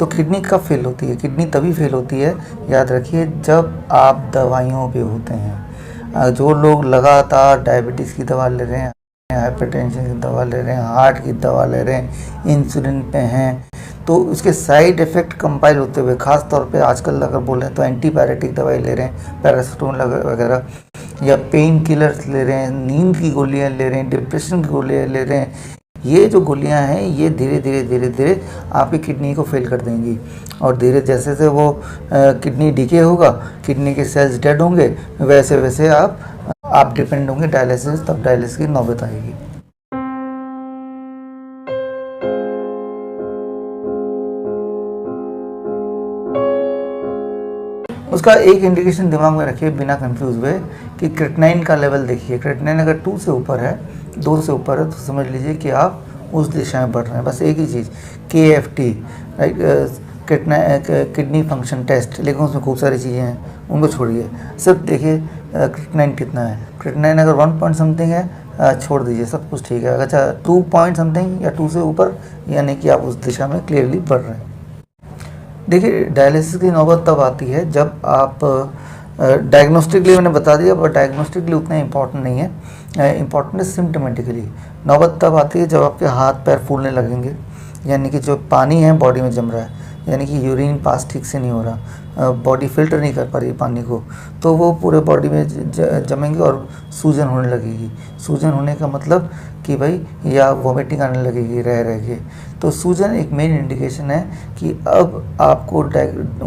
तो किडनी कब फेल होती है? किडनी तभी फेल होती है, याद रखिए, जब आप दवाइयों पे होते हैं। जो लोग लगातार डायबिटीज़ की दवा ले रहे हैं, हाइपरटेंशन की दवा ले रहे हैं, हार्ट की दवा ले रहे हैं, इंसुलिन पे हैं, तो उसके साइड इफ़ेक्ट कंपाइल होते हुए, ख़ास तौर पे आजकल अगर बोलें तो एंटीपायरेटिक दवाई ले रहे हैं, पैरासीटामोल वगैरह, या पेन किलर्स ले रहे हैं, नींद की गोलियां ले रहे हैं, डिप्रेशन की गोलियां ले रहे हैं, ये जो गोलियां हैं ये धीरे धीरे आपकी किडनी को फेल कर देंगी। और धीरे जैसे जैसे वो किडनी डिके होगा, किडनी के सेल्स डेड होंगे, वैसे वैसे आप डिपेंड होंगे डायलिसिस, तब डायलिसिस की नौबत आएगी। उसका एक इंडिकेशन दिमाग में रखिए बिना कंफ्यूज हुए कि क्रिएटिनिन का लेवल देखिए। क्रिएटिनिन अगर 2 से ऊपर है, 2 से ऊपर है, तो समझ लीजिए कि आप उस दिशा में बढ़ रहे हैं। बस एक ही चीज़, KFT, right, kidney function test, लेकिन उसमें खूब सारी चीज़ें हैं, उनको छोड़िए, सिर्फ देखिए क्रिएटिनिन कितना है। क्रिएटिनिन अगर 1 पॉइंट समथिंग है, छोड़ दीजिए, सब कुछ ठीक है। अगर 2 पॉइंट समथिंग या 2 से ऊपर, यानी कि आप उस दिशा में क्लियरली बढ़ रहे हैं। देखिए, डायलिसिस की नौबत तब आती है जब आप डायग्नोस्टिकली, मैंने बता दिया, पर डायग्नोस्टिकली उतना इम्पॉर्टेंट नहीं है, इम्पॉर्टेंट है सिम्टोमेटिकली। नौबत तब आती है जब आपके हाथ पैर फूलने लगेंगे, यानी कि जो पानी है बॉडी में जम रहा है, यानी कि यूरिन पास ठीक से नहीं हो रहा, बॉडी फिल्टर नहीं कर पा रही पानी को, तो वो पूरे बॉडी में जमेंगे और सूजन होने लगेगी। सूजन होने का मतलब कि भाई, या वॉमिटिंग आने लगेगी रह के। तो सूजन एक मेन इंडिकेशन है कि अब आपको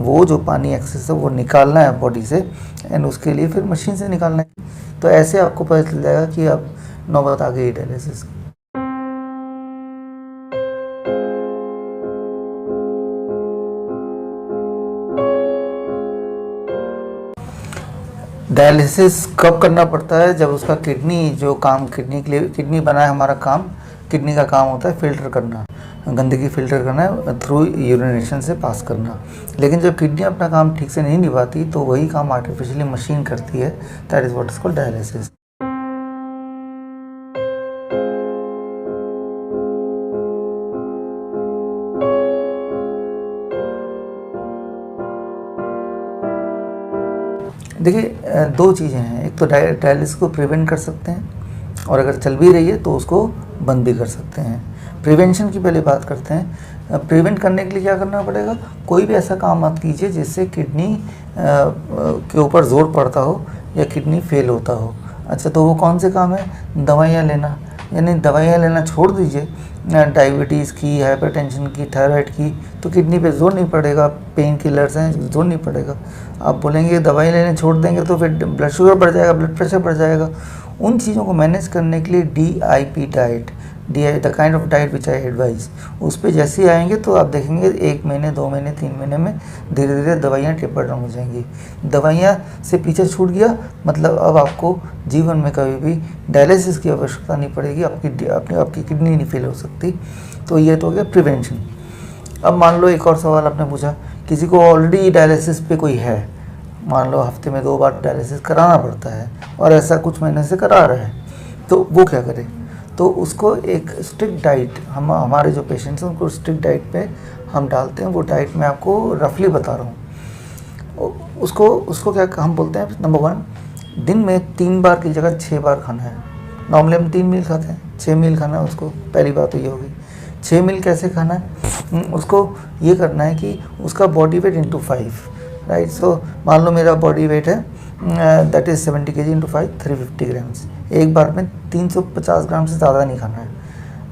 वो जो पानी एक्सेस है वो निकालना है बॉडी से, एंड उसके लिए फिर मशीन से निकालना है। तो ऐसे आपको पता चल जाएगा कि अब नौबत आ गई डायलिसिस। डायलिसिस कब करना पड़ता है? जब उसका किडनी, जो काम किडनी के लिए, किडनी बना है हमारा काम, किडनी का काम होता है फिल्टर करना, गंदगी फिल्टर करना है, थ्रू यूरिनेशन से पास करना। लेकिन जब किडनी अपना काम ठीक से नहीं निभाती, तो वही काम आर्टिफिशियली मशीन करती है। That is what is called dialysis. देखिए, 2 चीज़ें हैं, एक तो डायलिसिस को प्रिवेंट कर सकते हैं, और अगर चल भी रही है तो उसको बंद भी कर सकते हैं। प्रिवेंशन की पहले बात करते हैं। प्रिवेंट करने के लिए क्या करना पड़ेगा? कोई भी ऐसा काम मत कीजिए जिससे किडनी के ऊपर जोर पड़ता हो या किडनी फेल होता हो। अच्छा, तो वो कौन से काम है? दवाइयाँ लेना, यानी दवाइयाँ लेना छोड़ दीजिए, डायबिटीज़ की, हाइपरटेंशन की, थायराइड की, तो किडनी पे जोर नहीं पड़ेगा। पेन किलर्स हैं, जोर नहीं पड़ेगा। आप बोलेंगे दवाई लेने छोड़ देंगे तो फिर ब्लड शुगर बढ़ जाएगा, ब्लड प्रेशर बढ़ जाएगा। उन चीज़ों को मैनेज करने के लिए DIP diet, the kind of diet which I advise, उस पर जैसे ही आएंगे तो आप देखेंगे 1 महीने, 2 महीने, 3 महीने में धीरे धीरे दवाइयाँ टेपर डाउन हो जाएंगी। दवाइयाँ से पीछे छूट गया मतलब अब आपको जीवन में कभी भी डायलिसिस की आवश्यकता नहीं पड़ेगी, आपकी किडनी नहीं फेल हो सकती। तो ये तो हो गया प्रिवेंशन। अब मान लो एक और सवाल आपने पूछा, किसी को ऑलरेडी डायलिसिस पे कोई है, मान लो हफ्ते में 2 बार डायलिसिस कराना पड़ता है और ऐसा कुछ महीने से करा रहा है, तो वो क्या करे? तो उसको एक स्ट्रिक्ट डाइट, हमारे जो पेशेंट्स हैं उनको स्ट्रिक्ट डाइट पे हम डालते हैं। वो डाइट मैं आपको रफली बता रहा हूँ। उसको क्या हम बोलते हैं? नंबर 1, दिन में 3 बार की जगह 6 बार खाना है। नॉर्मली हम 3 मील खाते हैं, 6 मील खाना है उसको। पहली बात तो ये होगी। 6 मील कैसे खाना है? उसको ये करना है कि उसका बॉडी वेट इंटू 5, राइट। सो मान लो मेरा बॉडी वेट है that is 70 kg into 5, 350 grams. एक बार में 350 ग्राम से ज़्यादा नहीं खाना है।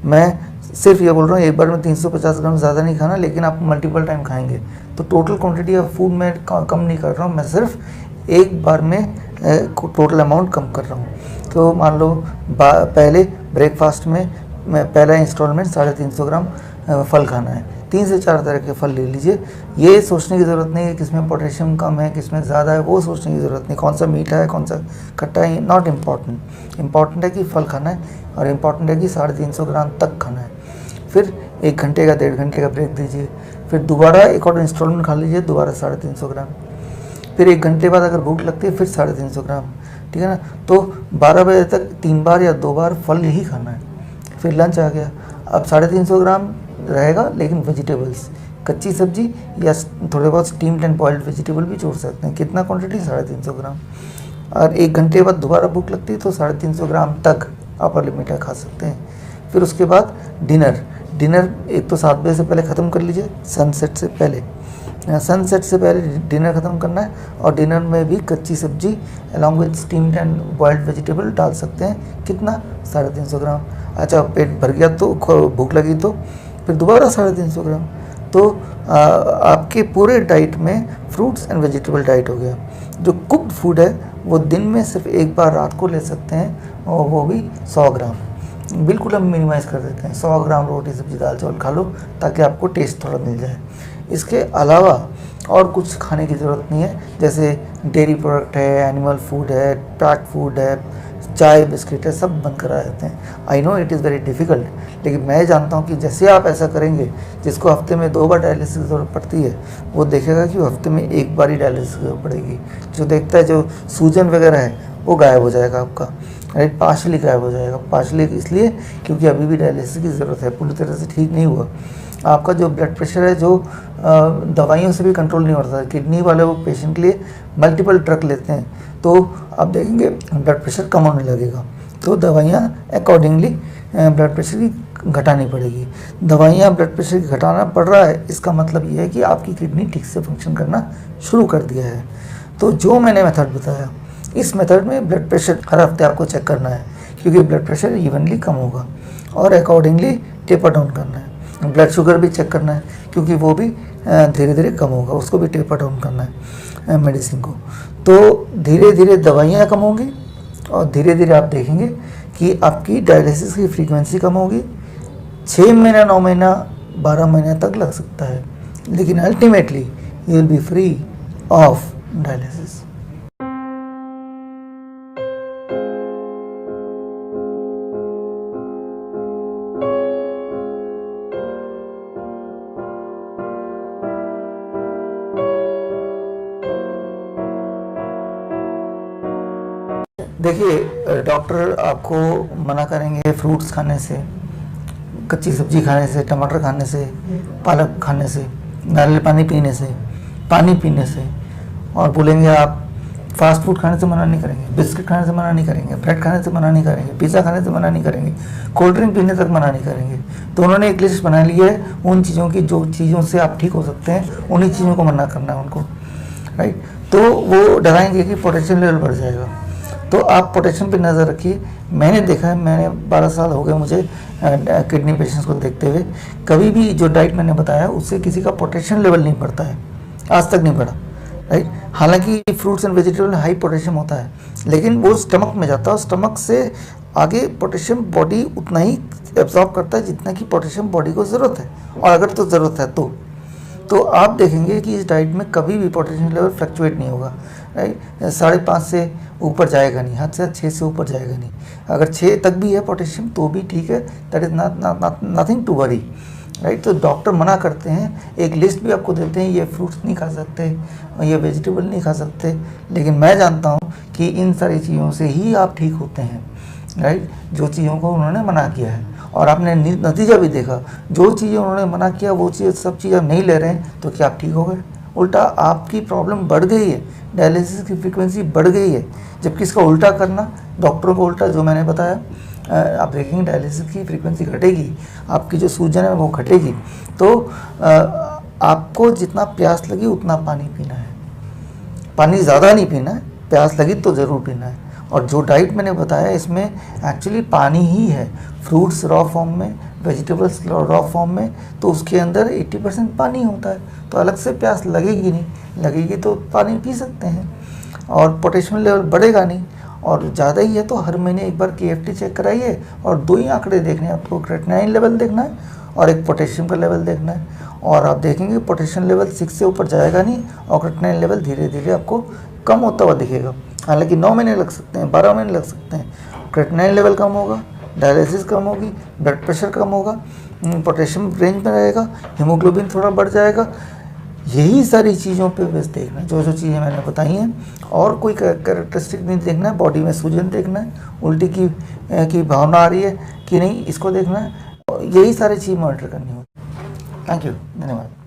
मैं सिर्फ ये बोल रहा हूँ, एक बार में 350 ग्राम ज़्यादा नहीं खाना, लेकिन आप मल्टीपल टाइम खाएंगे। तो टोटल क्वांटिटी ऑफ फूड मैं कम नहीं कर रहा हूँ, मैं सिर्फ एक बार में टोटल अमाउंट कम कर रहा हूँ। तो मान लो पहले ब्रेकफास्ट में पहला इंस्टॉलमेंट 350 ग्राम फल खाना है। 3 से 4 तरह के फल ले लीजिए। ये सोचने की ज़रूरत नहीं है किसमें पोटेशियम कम है, किसमें ज़्यादा है, वो सोचने की ज़रूरत नहीं। कौन सा मीठा है, कौन सा खट्टा है, नॉट इम्पॉर्टेंट। इम्पॉर्टेंट है कि फल खाना है, और इम्पॉर्टेंट है कि 350 ग्राम तक खाना है। फिर 1 घंटे का, 1.5 घंटे का ब्रेक दीजिए। फिर दोबारा एक और इंस्टॉलमेंट खा लीजिए, दोबारा 350 ग्राम। फिर 1 घंटे बाद अगर भूख लगती है फिर 350 ग्राम, ठीक है ना। तो 12 बजे तक 3 बार या 2 बार फल ही खाना है। फिर लंच आ गया, अब 350 ग्राम रहेगा, लेकिन वेजिटेबल्स, कच्ची सब्जी या थोड़े बहुत स्टीम्ड एंड बॉइल्ड वेजिटेबल भी जोड़ सकते हैं। कितना क्वांटिटी? 350 ग्राम। और 1 घंटे बाद दोबारा भूख लगती है तो 350 ग्राम तक अपर लिमिट खा सकते हैं। फिर उसके बाद डिनर एक तो 7 बजे से पहले ख़त्म कर लीजिए, सनसेट से पहले डिनर ख़त्म करना है। और डिनर में भी कच्ची सब्जी along with steamed and boiled vegetable डाल सकते हैं। कितना? 350 ग्राम। अच्छा, पेट भर गया तो भूख लगी तो फिर दोबारा 350 ग्राम। तो आपके पूरे डाइट में फ्रूट्स एंड वेजिटेबल डाइट हो गया। जो कुक्ड फूड है वो दिन में सिर्फ एक बार रात को ले सकते हैं, और वो भी 100 ग्राम। बिल्कुल हम मिनिमाइज़ कर देते हैं, 100 ग्राम रोटी सब्जी दाल चावल खा लो ताकि आपको टेस्ट थोड़ा मिल जाए। इसके अलावा और कुछ खाने की ज़रूरत नहीं है, जैसे डेयरी प्रोडक्ट है, एनिमल फूड है, पैक्ड फूड है, चाय बिस्किट है, सब बंद करा देते हैं। I know it is very difficult, लेकिन मैं जानता हूँ कि जैसे आप ऐसा करेंगे, जिसको हफ्ते में 2 बार डायलिसिस की ज़रूरत पड़ती है, वो देखेगा कि वो हफ्ते में 1 बार ही डायलिसिस की ज़रूरत पड़ेगी। जो देखता है जो सूजन वगैरह है वो गायब हो जाएगा आपका, राइट, पार्शली गायब हो जाएगा। पार्शली इसलिए क्योंकि अभी भी डायलिसिस की ज़रूरत है, पूरी तरह से ठीक नहीं हुआ। आपका जो ब्लड प्रेशर है जो दवाइयों से भी कंट्रोल नहीं होता है। किडनी वाले वो पेशेंट के लिए मल्टीपल ड्रग लेते हैं, तो आप देखेंगे ब्लड प्रेशर कम होने लगेगा। तो दवाइयाँ अकॉर्डिंगली ब्लड प्रेशर की घटानी पड़ेगी। दवाइयाँ ब्लड प्रेशर की घटाना पड़ रहा है, इसका मतलब ये है कि आपकी किडनी ठीक से फंक्शन करना शुरू कर दिया है। तो जो मैंने मेथड बताया, इस मेथड में ब्लड प्रेशर हर हफ्ते आपको चेक करना है, क्योंकि ब्लड प्रेशर इवनली कम होगा, और अकॉर्डिंगली टेपर डाउन करना है। ब्लड शुगर भी चेक करना है, क्योंकि वो भी धीरे धीरे कम होगा, उसको भी टेपर डाउन करना है मेडिसिन को। तो धीरे धीरे दवाइयाँ कम होंगी, और धीरे धीरे आप देखेंगे कि आपकी डायलिसिस की फ्रीक्वेंसी कम होगी। 6 महीना, 9 महीना, 12 महीने तक लग सकता है, लेकिन ultimately you will be free of dialysis. देखिए, डॉक्टर आपको मना करेंगे फ्रूट्स खाने से, कच्ची सब्जी खाने से, टमाटर खाने से, पालक खाने से, नारियल पानी पीने से, और बोलेंगे आप फास्ट फूड खाने से मना नहीं करेंगे, बिस्किट खाने से मना नहीं करेंगे, ब्रेड खाने से मना नहीं करेंगे, पिज़्ज़ा खाने से मना नहीं करेंगे, कोल्ड ड्रिंक पीने तक मना नहीं करेंगे। तो उन्होंने एक लिस्ट बना ली है उन चीज़ों की, जो चीज़ों से आप ठीक हो सकते हैं, उन्हीं चीज़ों को मना करना है उनको, राइट। तो वो डराएंगे कि पोटेशियम लेवल बढ़ जाएगा, तो आप पोटेशियम पे नज़र रखिए। मैंने देखा है, मैंने 12 साल हो गए मुझे किडनी पेशेंट्स को देखते हुए, कभी भी जो डाइट मैंने बताया उससे किसी का पोटेशियम लेवल नहीं बढ़ता है, आज तक नहीं बढ़ा, राइट। हालांकि फ्रूट्स एंड वेजिटेबल में हाई पोटेशियम होता है, लेकिन वो स्टमक में जाता है, और स्टमक से आगे पोटेशियम बॉडी उतना ही एब्जॉर्ब करता है जितना कि पोटेशियम बॉडी को ज़रूरत है, और अगर तो ज़रूरत है तो आप देखेंगे कि इस डाइट में कभी भी पोटेशियम लेवल फ्लक्चुएट नहीं होगा, राइट। 5.5 से ऊपर जाएगा नहीं, हद से 6 से ऊपर जाएगा नहीं। अगर 6 तक भी है पोटेशियम तो भी ठीक है, that is nothing to worry, right. तो डॉक्टर मना करते हैं, एक लिस्ट भी आपको देते हैं, ये फ्रूट्स नहीं खा सकते, ये वेजिटेबल नहीं खा सकते, लेकिन मैं जानता हूँ कि इन सारी चीज़ों से ही आप ठीक होते हैं, राइट, जो चीज़ों को उन्होंने मना किया है। और आपने नतीजा भी देखा, जो चीज़ें उन्होंने मना किया वो चीज़ सब चीज़ आप नहीं ले रहे हैं, तो क्या आप ठीक हो गए? उल्टा आपकी प्रॉब्लम बढ़ गई है, डायलिसिस की फ्रीक्वेंसी बढ़ गई है। जबकि इसका उल्टा करना, डॉक्टरों को उल्टा जो मैंने बताया, आप देखेंगे डायलिसिस की फ्रीक्वेंसी घटेगी, आपकी जो सूजन है वो घटेगी। तो आपको जितना प्यास लगी उतना पानी पीना है, पानी ज़्यादा नहीं पीना है, प्यास लगी तो ज़रूर पीना है। और जो डाइट मैंने बताया इसमें एक्चुअली पानी ही है, फ्रूट्स रॉ फॉर्म में, वेजिटेबल्स रॉ फॉर्म में, तो उसके अंदर 80% पानी होता है, तो अलग से प्यास लगेगी नहीं, लगेगी तो पानी पी सकते हैं, और पोटेशियम लेवल बढ़ेगा नहीं। और ज़्यादा ही है तो हर महीने एक बार KFT चेक कराइए, और 2 ही आंकड़े देखने हैं आपको, क्रेटिनाइन लेवल देखना है और एक पोटेशियम का लेवल देखना है, और आप देखेंगे पोटेशियम लेवल 6 से ऊपर जाएगा नहीं, और क्रेटिनाइन लेवल धीरे धीरे आपको कम होता हुआ दिखेगा। हालांकि 9 महीने लग सकते हैं, 12 महीने लग सकते हैं, क्रेटिनाइन लेवल कम होगा, डायलिसिस कम होगी, ब्लड प्रेशर कम होगा, पोटेशियम रेंज में रहेगा, हीमोग्लोबिन थोड़ा बढ़ जाएगा। यही सारी चीज़ों पे बस देखना है, जो जो चीज़ें मैंने बताई हैं, और कोई कैरेक्टरिस्टिक नहीं देखना है। बॉडी में सूजन देखना है, उल्टी की भावना आ रही है कि नहीं, इसको देखना है, यही सारी चीज़ मॉनिटर करनी होगी। थैंक यू, धन्यवाद।